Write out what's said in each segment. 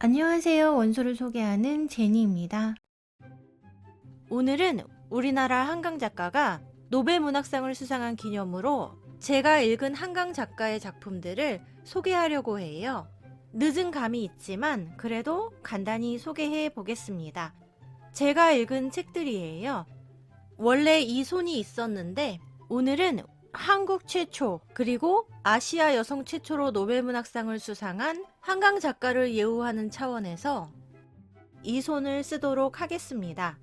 안녕하세요. 원소를 소개하는 제니입니다. 오늘은 우리나라 한강 작가가 노벨 문학상을 수상한 기념으로 제가 읽은 한강 작가의 작품들을 소개하려고 해요. 늦은 감이 있지만 그래도 간단히 소개해 보겠습니다. 제가 읽은 책들이에요. 원래 이 손이 있었는데 오늘은 한국 최초 그리고 아시아 여성 최초로 노벨 문학상을 수상한 한강 작가를 예우하는 차원에서 이 손을 쓰도록 하겠습니다.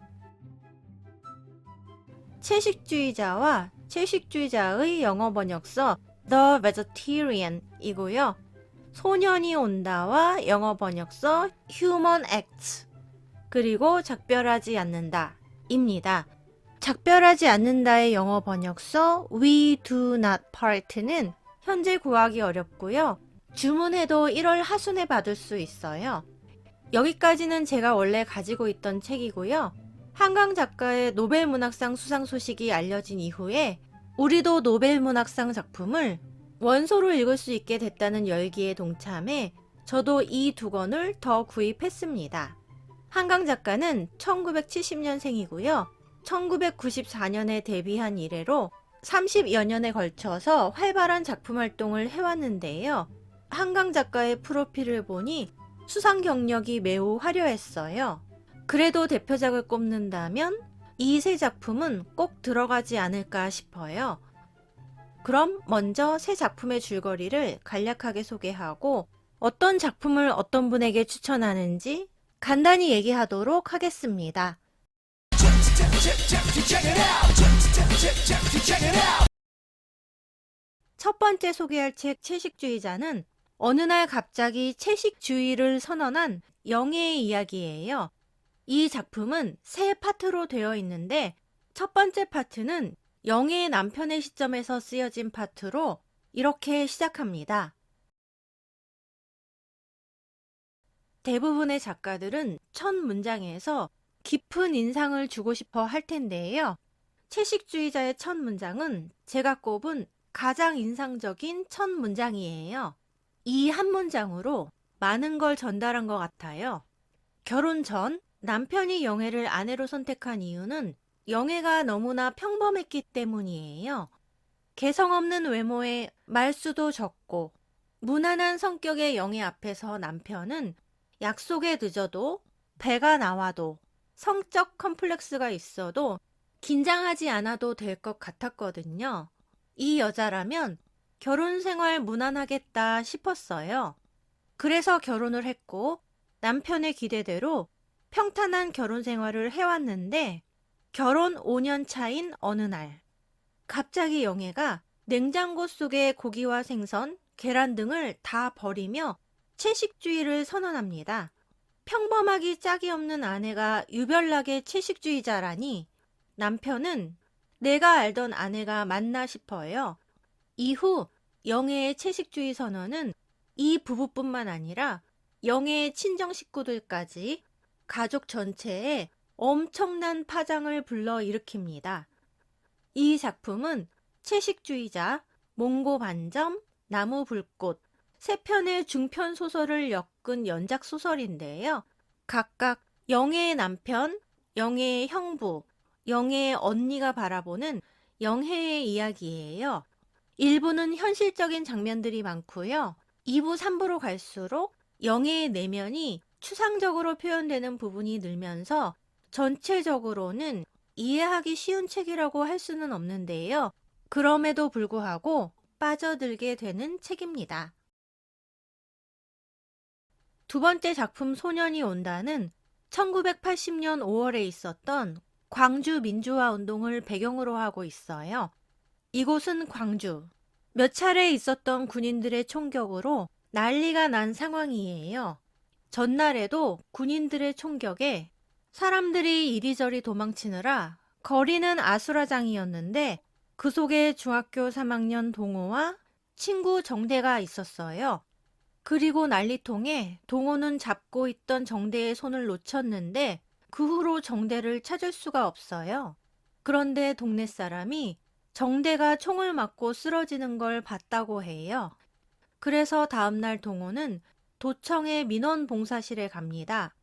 채식주의자와 채식주의자의 영어 번역서 The Vegetarian 이고요. 소년이 온다와 영어 번역서 Human Acts 그리고 작별하지 않는다 입니다. 작별하지 않는다의 영어 번역서 We Do Not Part는 현재 구하기 어렵고요. 주문해도 1월 하순에 받을 수 있어요. 여기까지는 제가 원래 가지고 있던 책이고요. 한강 작가의 노벨 문학상 수상 소식이 알려진 이후에 우리도 노벨 문학상 작품을 원소로 읽을 수 있게 됐다는 열기에 동참해 저도 이 두 권을 더 구입했습니다. 한강 작가는 1970년생이고요. 1994년에 데뷔한 이래로 30여 년에 걸쳐서 활발한 작품 활동을 해왔는데요. 한강 작가의 프로필을 보니 수상 경력이 매우 화려했어요. 그래도 대표작을 꼽는다면 이 세 작품은 꼭 들어가지 않을까 싶어요. 그럼 먼저 세 작품의 줄거리를 간략하게 소개하고 어떤 작품을 어떤 분에게 추천하는지 간단히 얘기하도록 하겠습니다. 첫 번째 소개할 책 채식주의자는 어느 날 갑자기 채식주의를 선언한 영애의 이야기예요. 이 작품은 세 파트로 되어 있는데 첫 번째 파트는 영애의 남편의 시점에서 쓰여진 파트로 이렇게 시작합니다. 대부분의 작가들은 첫 문장에서 깊은 인상을 주고 싶어 할 텐데요. 채식주의자의 첫 문장은 제가 꼽은 가장 인상적인 첫 문장이에요. 이 한 문장으로 많은 걸 전달한 것 같아요. 결혼 전 남편이 영애를 아내로 선택한 이유는 영애가 너무나 평범했기 때문이에요. 개성 없는 외모에 말수도 적고 무난한 성격의 영애 앞에서 남편은 약속에 늦어도 배가 나와도 성적 컴플렉스가 있어도 긴장하지 않아도 될 것 같았거든요. 이 여자라면 결혼 생활 무난하겠다 싶었어요. 그래서 결혼을 했고 남편의 기대대로 평탄한 결혼 생활을 해왔는데 결혼 5년 차인 어느 날 갑자기 영애가 냉장고 속의 고기와 생선, 계란 등을 다 버리며 채식주의를 선언합니다. 평범하기 짝이 없는 아내가 유별나게 채식주의자라니 남편은 내가 알던 아내가 맞나 싶어요. 이후 영애의 채식주의 선언은 이 부부뿐만 아니라 영애의 친정 식구들까지 가족 전체에 엄청난 파장을 불러일으킵니다. 이 작품은 채식주의자, 몽고 반점, 나무 불꽃 세 편의 중편 소설을 엮은 연작 소설인데요. 각각 영애의 남편, 영애의 형부, 영애의 언니가 바라보는 영애의 이야기예요. 1부는 현실적인 장면들이 많고요. 2부, 3부로 갈수록 영애의 내면이 추상적으로 표현되는 부분이 늘면서 전체적으로는 이해하기 쉬운 책이라고 할 수는 없는데요. 그럼에도 불구하고 빠져들게 되는 책입니다. 두 번째 작품 소년이 온다는 1980년 5월에 있었던 광주 민주화 운동을 배경으로 하고 있어요. 이곳은 광주. 몇 차례 있었던 군인들의 총격으로 난리가 난 상황이에요. 전날에도 군인들의 총격에 사람들이 이리저리 도망치느라 거리는 아수라장이었는데 그 속에 중학교 3학년 동호와 친구 정대가 있었어요. 그리고 난리통에 동호는 잡고 있던 정대의 손을 놓쳤는데 그 후로 정대를 찾을 수가 없어요. 그런데 동네 사람이 정대가 총을 맞고 쓰러지는 걸 봤다고 해요. 그래서 다음날 동호는 도청의 민원봉사실에 갑니다.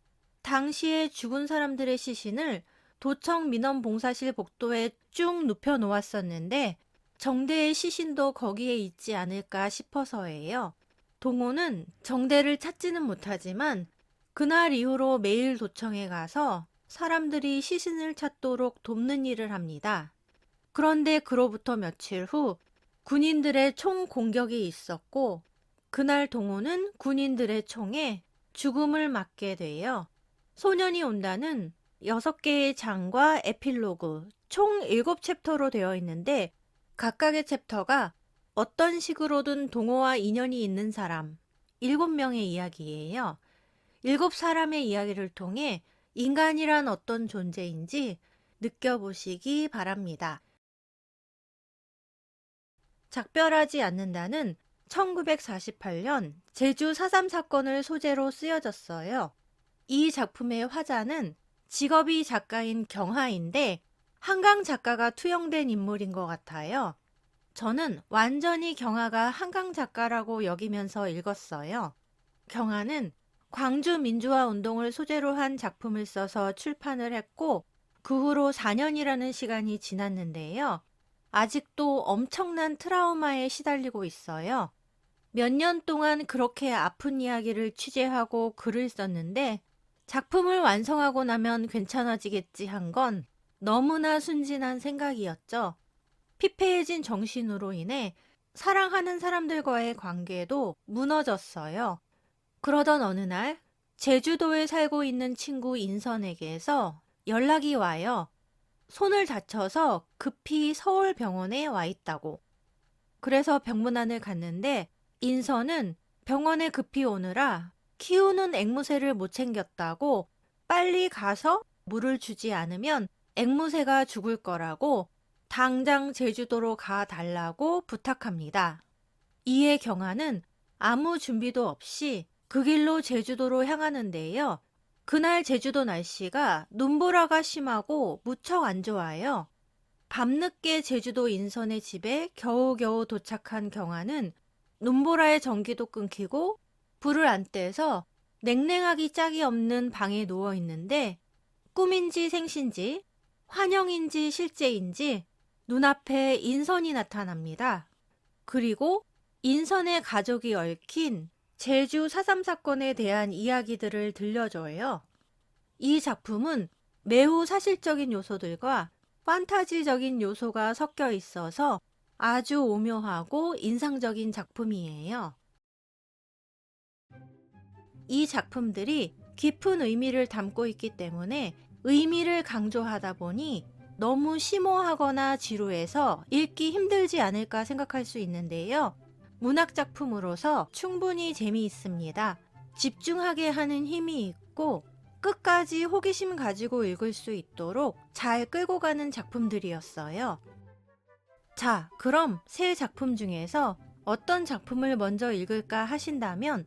당시에 죽은 사람들의 시신을 도청 민원봉사실 복도에 쭉 눕혀 놓았었는데 정대의 시신도 거기에 있지 않을까 싶어서예요. 동호는 정대를 찾지는 못하지만 그날 이후로 매일 도청에 가서 사람들이 시신을 찾도록 돕는 일을 합니다. 그런데 그로부터 며칠 후 군인들의 총 공격이 있었고 그날 동호는 군인들의 총에 죽음을 맞게 돼요. 소년이 온다는 6개의 장과 에필로그 총 7챕터로 되어 있는데 각각의 챕터가 어떤 식으로든 동호와 인연이 있는 사람 7명의 이야기예요. 7사람의 이야기를 통해 인간이란 어떤 존재인지 느껴보시기 바랍니다. 작별하지 않는다는 1948년 제주 4.3 사건을 소재로 쓰여졌어요. 이 작품의 화자는 직업이 작가인 경하인데 한강 작가가 투영된 인물인 것 같아요. 저는 완전히 경하가 한강 작가라고 여기면서 읽었어요. 경하는 광주 민주화 운동을 소재로 한 작품을 써서 출판을 했고 그 후로 4년이라는 시간이 지났는데요. 아직도 엄청난 트라우마에 시달리고 있어요. 몇 년 동안 그렇게 아픈 이야기를 취재하고 글을 썼는데 작품을 완성하고 나면 괜찮아지겠지 한 건 너무나 순진한 생각이었죠. 피폐해진 정신으로 인해 사랑하는 사람들과의 관계도 무너졌어요. 그러던 어느 날 제주도에 살고 있는 친구 인선에게서 연락이 와요. 손을 다쳐서 급히 서울 병원에 와 있다고. 그래서 병문안을 갔는데 인선은 병원에 급히 오느라 키우는 앵무새를 못 챙겼다고 빨리 가서 물을 주지 않으면 앵무새가 죽을 거라고 당장 제주도로 가 달라고 부탁합니다. 이에 경아는 아무 준비도 없이 그 길로 제주도로 향하는데요. 그날 제주도 날씨가 눈보라가 심하고 무척 안 좋아요. 밤늦게 제주도 인선의 집에 겨우겨우 도착한 경아는 눈보라에 전기도 끊기고 불을 안 떼서 냉랭하기 짝이 없는 방에 누워 있는데 꿈인지 생신지 환영인지 실제인지 눈앞에 인선이 나타납니다. 그리고 인선의 가족이 얽힌 제주 4.3 사건에 대한 이야기들을 들려줘요. 이 작품은 매우 사실적인 요소들과 판타지적인 요소가 섞여 있어서 아주 오묘하고 인상적인 작품이에요. 이 작품들이 깊은 의미를 담고 있기 때문에 의미를 강조하다 보니 너무 심오하거나 지루해서 읽기 힘들지 않을까 생각할 수 있는데요. 문학작품으로서 충분히 재미있습니다. 집중하게 하는 힘이 있고 끝까지 호기심 가지고 읽을 수 있도록 잘 끌고 가는 작품들이었어요. 자, 그럼 세 작품 중에서 어떤 작품을 먼저 읽을까 하신다면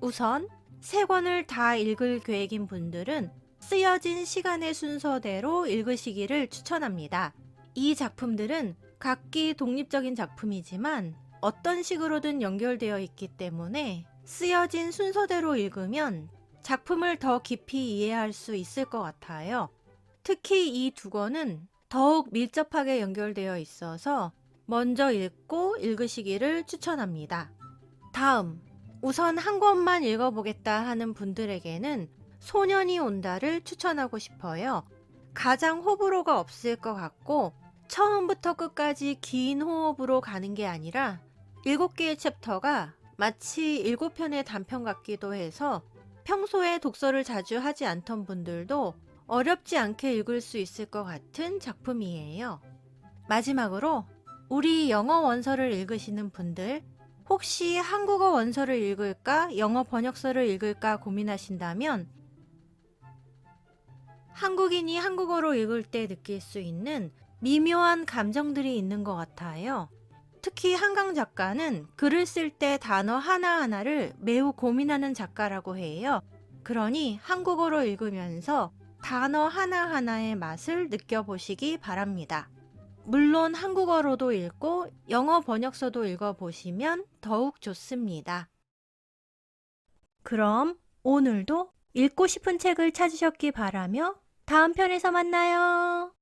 우선 세 권을 다 읽을 계획인 분들은 쓰여진 시간의 순서대로 읽으시기를 추천합니다. 이 작품들은 각기 독립적인 작품이지만 어떤 식으로든 연결되어 있기 때문에 쓰여진 순서대로 읽으면 작품을 더 깊이 이해할 수 있을 것 같아요. 특히 이 두 권은 더욱 밀접하게 연결되어 있어서 먼저 읽고 읽으시기를 추천합니다. 다음, 우선 한 권만 읽어보겠다 하는 분들에게는 소년이 온다를 추천하고 싶어요. 가장 호불호가 없을 것 같고 처음부터 끝까지 긴 호흡으로 가는 게 아니라 7개의 챕터가 마치 7편의 단편 같기도 해서 평소에 독서를 자주 하지 않던 분들도 어렵지 않게 읽을 수 있을 것 같은 작품이에요. 마지막으로 우리 영어 원서를 읽으시는 분들, 혹시 한국어 원서를 읽을까, 영어 번역서를 읽을까 고민하신다면 한국인이 한국어로 읽을 때 느낄 수 있는 미묘한 감정들이 있는 것 같아요. 특히 한강 작가는 글을 쓸 때 단어 하나하나를 매우 고민하는 작가라고 해요. 그러니 한국어로 읽으면서 단어 하나하나의 맛을 느껴보시기 바랍니다. 물론 한국어로도 읽고 영어 번역서도 읽어보시면 더욱 좋습니다. 그럼 오늘도 읽고 싶은 책을 찾으셨기 바라며 다음 편에서 만나요.